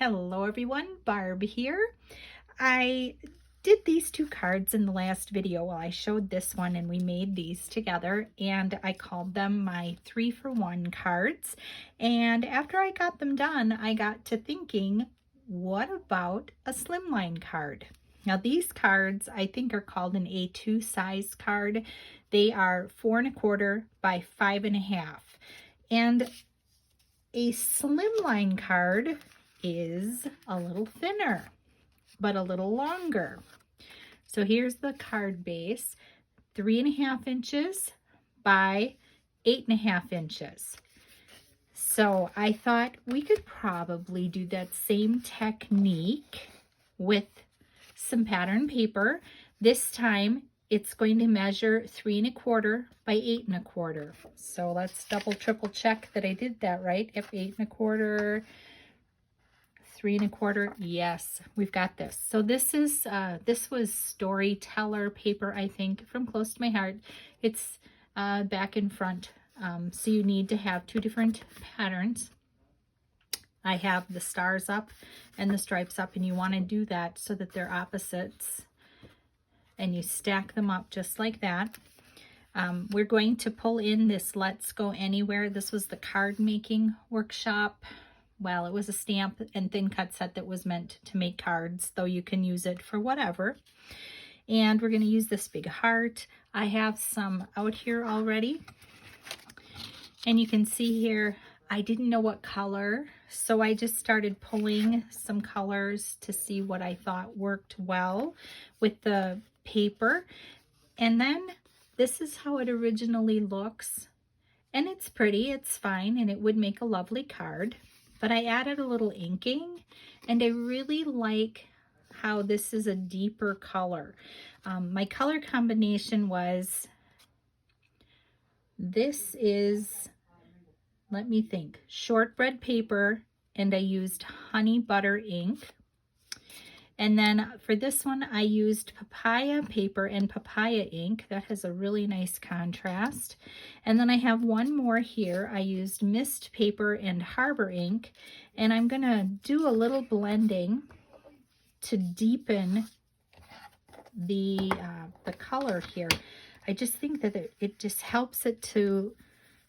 Hello everyone, Barb here. I did these two cards in the last video. Well, I showed this one and we made these together, and I called them my 3-for-1 cards. And after I got them done, I got to thinking, what about a slimline card? Now these cards I think are called an A2 size card. They are 4¼ by 5½. And a slimline card is a little thinner, but a little longer. So here's the card base, 3½ inches by 8½ inches. So I thought we could probably do that same technique with some pattern paper. This time it's going to measure 3¼ by 8¼ So let's double triple check that I did that right. Yep, 8¼ 3¼ yes, we've got this. So this is this was Storyteller paper, I think, from Close to My Heart. It's back and front, so you need to have two different patterns. I have the stars up and the stripes up, and you want to do that so that they're opposites, and you stack them up just like that. We're going to pull in this Let's Go Anywhere. This was the card making workshop. Well, it was a stamp and thin cut set that was meant to make cards, though you can use it for whatever. And we're going to use this big heart. I have some out here already. And you can see here, I didn't know what color, so I just started pulling some colors to see what I thought worked well with the paper. And then this is how it originally looks. And it's pretty, it's fine, and it would make a lovely card. But I added a little inking, and I really like how this is a deeper color. My color combination was, this is, let me think, shortbread paper, and I used honey butter ink. And then for this one, I used papaya paper and papaya ink. That has a really nice contrast. And then I have one more here. I used mist paper and harbor ink. And I'm going to do a little blending to deepen the color here. I just think that it just helps it to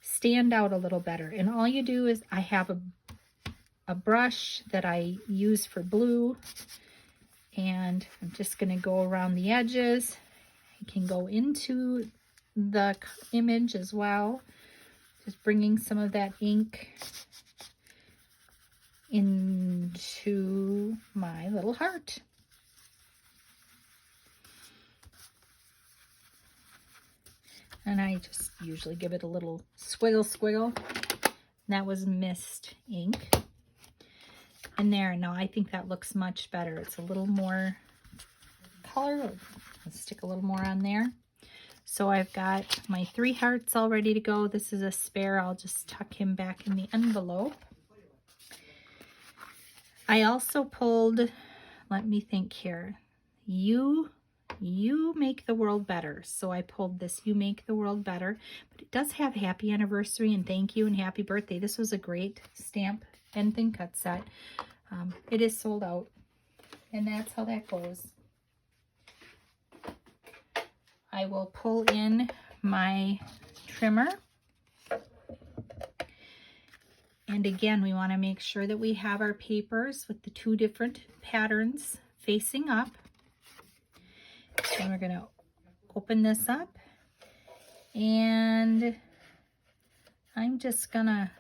stand out a little better. And all you do is, I have a brush that I use for blue. And I'm just going to go around the edges. I can go into the image as well. Just bringing some of that ink into my little heart. And I just usually give it a little squiggle. That was mist ink. And there, now I think that looks much better. It's a little more color. Let's stick a little more on there. So I've got my 3 hearts all ready to go. This is a spare. I'll just tuck him back in the envelope. I also pulled, let me think here, you make the world better. So I pulled this You Make the World Better, but it does have happy anniversary and thank you and happy birthday. This was a great stamp and thin cut set. It is sold out, and that's how that goes. I will pull in my trimmer, and again, we want to make sure that we have our papers with the 2 different patterns facing up. And we're going to open this up, and I'm just going to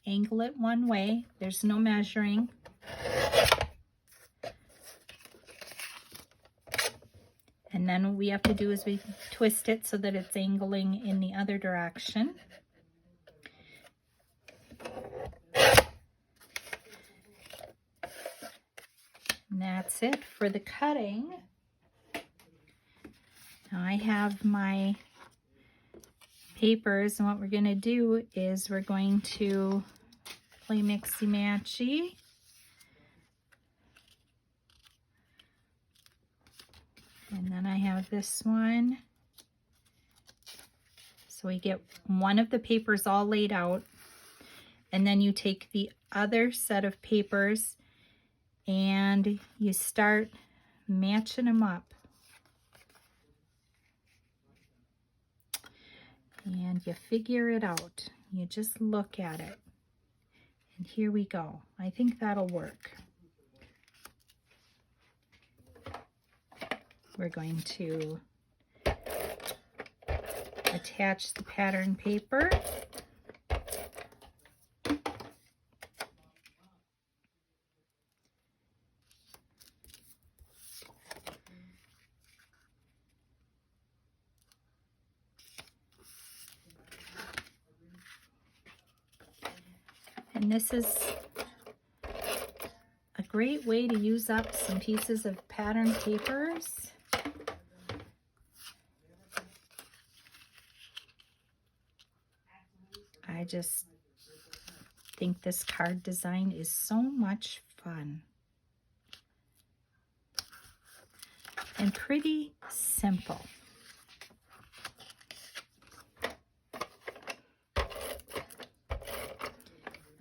angle it one way. There's no measuring. And then what we have to do is we twist it so that it's angling in the other direction. And that's it for the cutting. Now I have my papers, and what we're going to do is we're going to play mixy-matchy. And then I have this one. So we get one of the papers all laid out. And then you take the other set of papers and you start matching them up. And you figure it out. You just look at it. And here we go. I think that'll work. We're going to attach the pattern paper. And this is a great way to use up some pieces of pattern papers. I just think this card design is so much fun and pretty simple.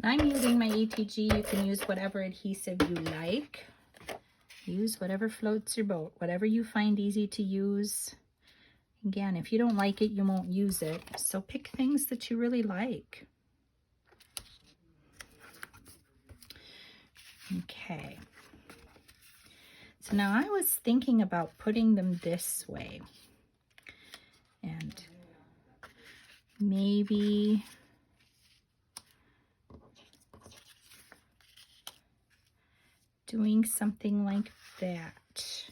I'm using my ATG. You can use whatever adhesive you like. Use whatever floats your boat, whatever you find easy to use. Again, if you don't like it, you won't use it. So pick things that you really like. Okay. So now I was thinking about putting them this way. And maybe doing something like that.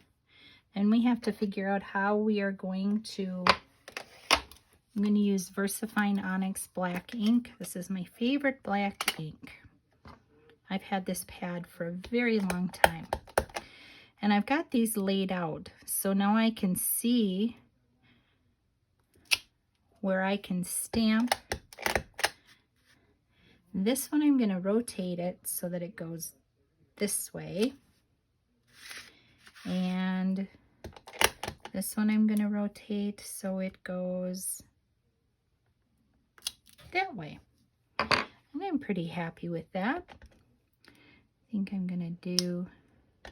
And we have to figure out how we are going to, I'm going to use Versafine Onyx Black Ink. This is my favorite black ink. I've had this pad for a very long time. And I've got these laid out. So now I can see where I can stamp. This one I'm going to rotate it so that it goes this way. And this one I'm going to rotate so it goes that way. And I'm pretty happy with that. I think I'm going to do a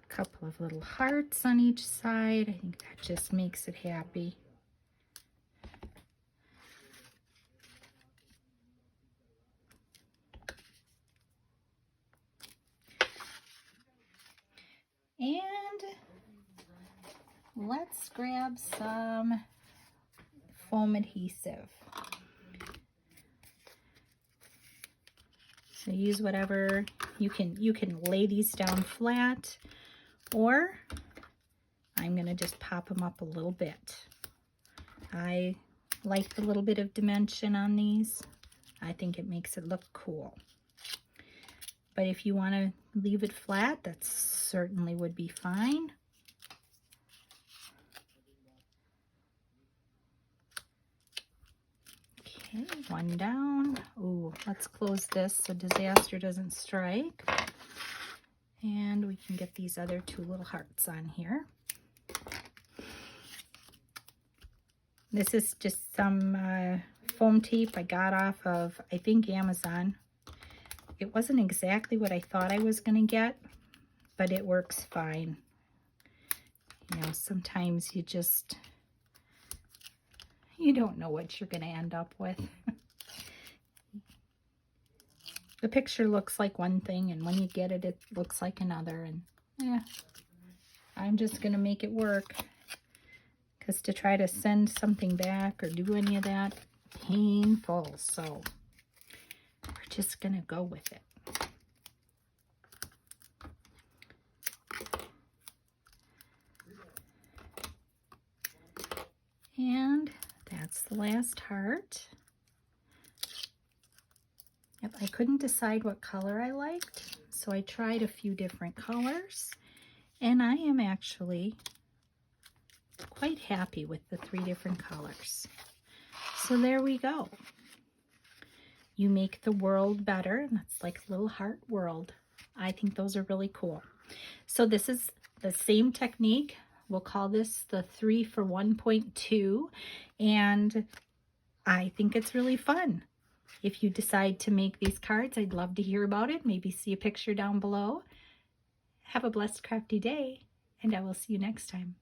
couple of little hearts on each side. I think that just makes it happy. And let's grab some foam adhesive. So use whatever you can lay these down flat, or I'm gonna just pop them up a little bit. I like the little bit of dimension on these. I think it makes it look cool. But if you want to leave it flat, that certainly would be fine. Okay, one down. Ooh, let's close this so disaster doesn't strike. And we can get these other two little hearts on here. This is just some foam tape I got off of, I think, Amazon. It wasn't exactly what I thought I was going to get, but it works fine. You know, sometimes you don't know what you're going to end up with. The picture looks like one thing, and when you get it, it looks like another. And yeah, I'm just going to make it work. Because to try to send something back or do any of that, painful. So we're just going to go with it. And that's the last heart. Yep, I couldn't decide what color I liked, so I tried a few different colors, and I am actually quite happy with the 3 different colors. So there we go. You make the world better, and that's like a little heart world. I think those are really cool. So this is the same technique. We'll call this the 3 for 1.2, and I think it's really fun. If you decide to make these cards, I'd love to hear about it. Maybe see a picture down below. Have a blessed crafty day, and I will see you next time.